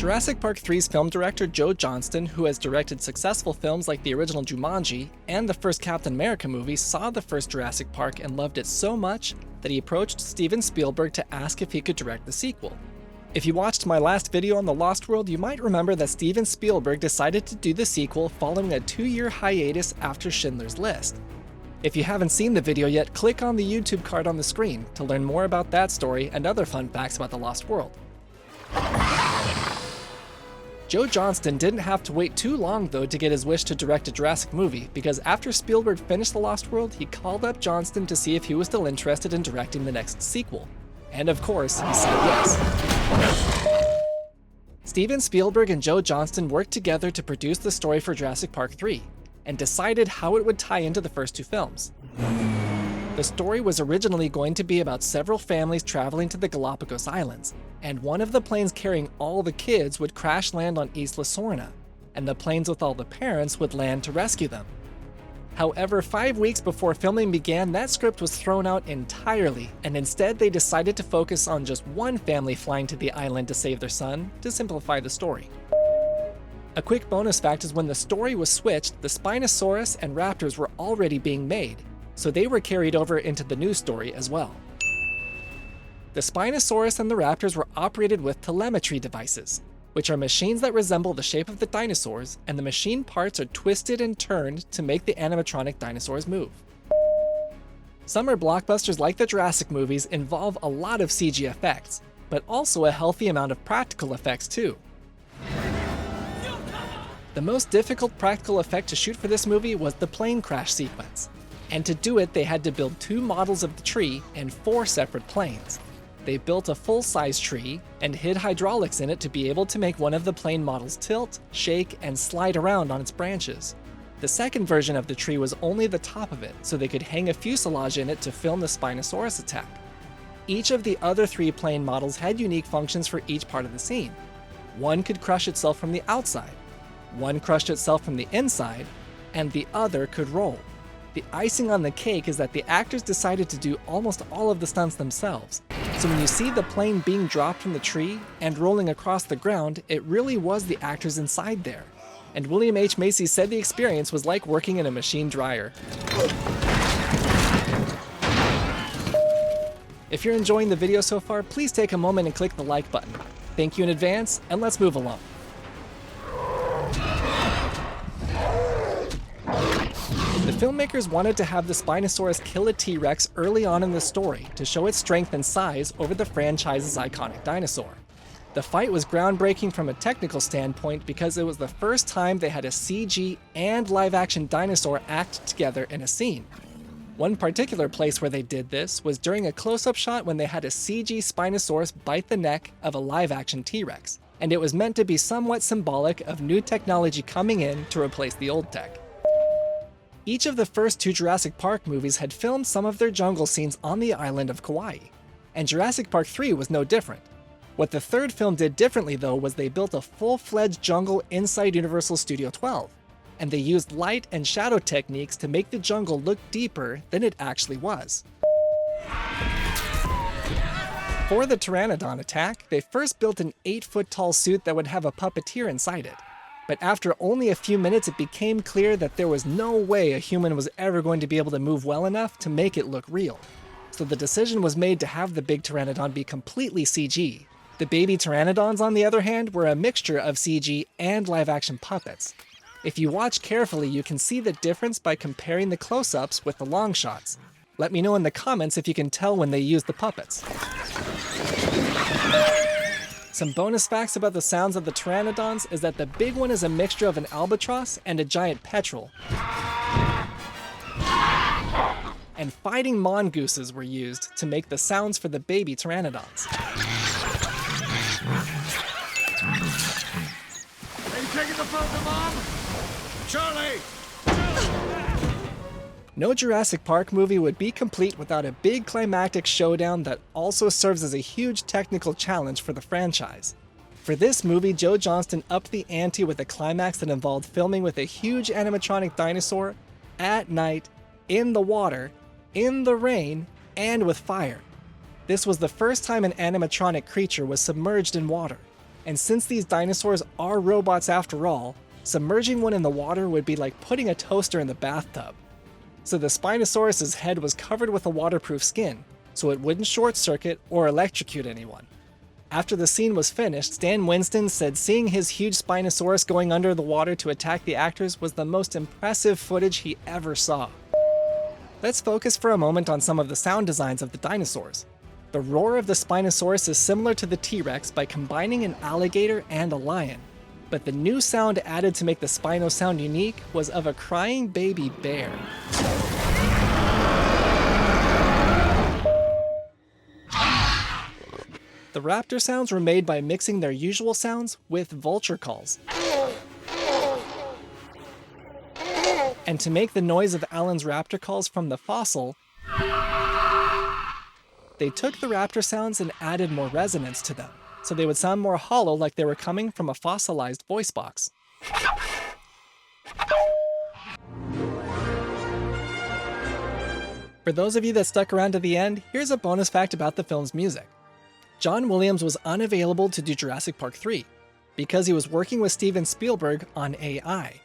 Jurassic Park 3's film director Joe Johnston, who has directed successful films like the original Jumanji and the first Captain America movie, saw the first Jurassic Park and loved it so much that he approached Steven Spielberg to ask if he could direct the sequel. If you watched my last video on The Lost World, you might remember that Steven Spielberg decided to do the sequel following a 2-year hiatus after Schindler's List. If you haven't seen the video yet, click on the YouTube card on the screen to learn more about that story and other fun facts about The Lost World. Joe Johnston didn't have to wait too long though to get his wish to direct a Jurassic movie, because after Spielberg finished The Lost World, he called up Johnston to see if he was still interested in directing the next sequel. And of course, he said yes. Steven Spielberg and Joe Johnston worked together to produce the story for Jurassic Park 3, and decided how it would tie into the first two films. The story was originally going to be about several families traveling to the Galapagos Islands, and one of the planes carrying all the kids would crash land on Isla Sorna, and the planes with all the parents would land to rescue them. However, 5 weeks before filming began, that script was thrown out entirely, and instead they decided to focus on just one family flying to the island to save their son, to simplify the story. A quick bonus fact is when the story was switched, the Spinosaurus and Raptors were already being made, so they were carried over into the new story as well. The Spinosaurus and the Raptors were operated with telemetry devices, which are machines that resemble the shape of the dinosaurs, and the machine parts are twisted and turned to make the animatronic dinosaurs move. Summer blockbusters like the Jurassic movies involve a lot of CG effects, but also a healthy amount of practical effects too. The most difficult practical effect to shoot for this movie was the plane crash sequence, and to do it they had to build 2 models of the tree and 4 separate planes. They built a full-size tree and hid hydraulics in it to be able to make one of the plane models tilt, shake, and slide around on its branches. The second version of the tree was only the top of it, so they could hang a fuselage in it to film the Spinosaurus attack. Each of the other 3 plane models had unique functions for each part of the scene. One could crush itself from the outside, one crushed itself from the inside, and the other could roll. The icing on the cake is that the actors decided to do almost all of the stunts themselves. So when you see the plane being dropped from the tree and rolling across the ground, it really was the actors inside there. And William H. Macy said the experience was like working in a machine dryer. If you're enjoying the video so far, please take a moment and click the like button. Thank you in advance, and let's move along. The filmmakers wanted to have the Spinosaurus kill a T-Rex early on in the story to show its strength and size over the franchise's iconic dinosaur. The fight was groundbreaking from a technical standpoint because it was the first time they had a CG and live-action dinosaur act together in a scene. One particular place where they did this was during a close-up shot when they had a CG Spinosaurus bite the neck of a live-action T-Rex, and it was meant to be somewhat symbolic of new technology coming in to replace the old tech. Each of the first 2 Jurassic Park movies had filmed some of their jungle scenes on the island of Kauai, and Jurassic Park 3 was no different. What the third film did differently though was they built a full-fledged jungle inside Universal Studio 12, and they used light and shadow techniques to make the jungle look deeper than it actually was. For the Pteranodon attack, they first built an 8-foot-tall suit that would have a puppeteer inside it. But after only a few minutes, it became clear that there was no way a human was ever going to be able to move well enough to make it look real. So the decision was made to have the big Pteranodon be completely CG. The baby Pteranodons, on the other hand, were a mixture of CG and live-action puppets. If you watch carefully, you can see the difference by comparing the close-ups with the long shots. Let me know in the comments if you can tell when they used the puppets. Some bonus facts about the sounds of the Pteranodons is that the big one is a mixture of an albatross and a giant petrel. And fighting mongooses were used to make the sounds for the baby Pteranodons. Are you taking the phone to Mom? Charlie! No Jurassic Park movie would be complete without a big climactic showdown that also serves as a huge technical challenge for the franchise. For this movie, Joe Johnston upped the ante with a climax that involved filming with a huge animatronic dinosaur, at night, in the water, in the rain, and with fire. This was the first time an animatronic creature was submerged in water, And since these dinosaurs are robots after all, submerging one in the water would be like putting a toaster in the bathtub. So the Spinosaurus's head was covered with a waterproof skin, so it wouldn't short circuit or electrocute anyone. After the scene was finished, Stan Winston said seeing his huge Spinosaurus going under the water to attack the actors was the most impressive footage he ever saw. Let's focus for a moment on some of the sound designs of the dinosaurs. The roar of the Spinosaurus is similar to the T-Rex by combining an alligator and a lion, but the new sound added to make the Spino sound unique was of a crying baby bear. The Raptor sounds were made by mixing their usual sounds with vulture calls. And to make the noise of Alan's raptor calls from the fossil, they took the raptor sounds and added more resonance to them, so they would sound more hollow like they were coming from a fossilized voice box. For those of you that stuck around to the end, here's a bonus fact about the film's music. John Williams was unavailable to do Jurassic Park 3 because he was working with Steven Spielberg on AI.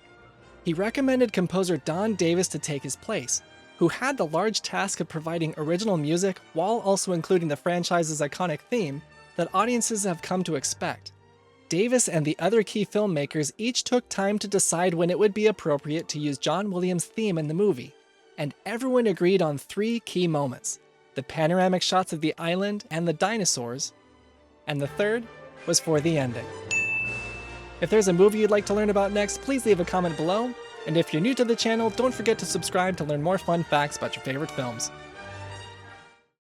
He recommended composer Don Davis to take his place, who had the large task of providing original music while also including the franchise's iconic theme that audiences have come to expect. Davis and the other key filmmakers each took time to decide when it would be appropriate to use John Williams' theme in the movie, and everyone agreed on 3 key moments: the panoramic shots of the island and the dinosaurs, and the third was for the ending. If there's a movie you'd like to learn about next, please leave a comment below, and if you're new to the channel, don't forget to subscribe to learn more fun facts about your favorite films.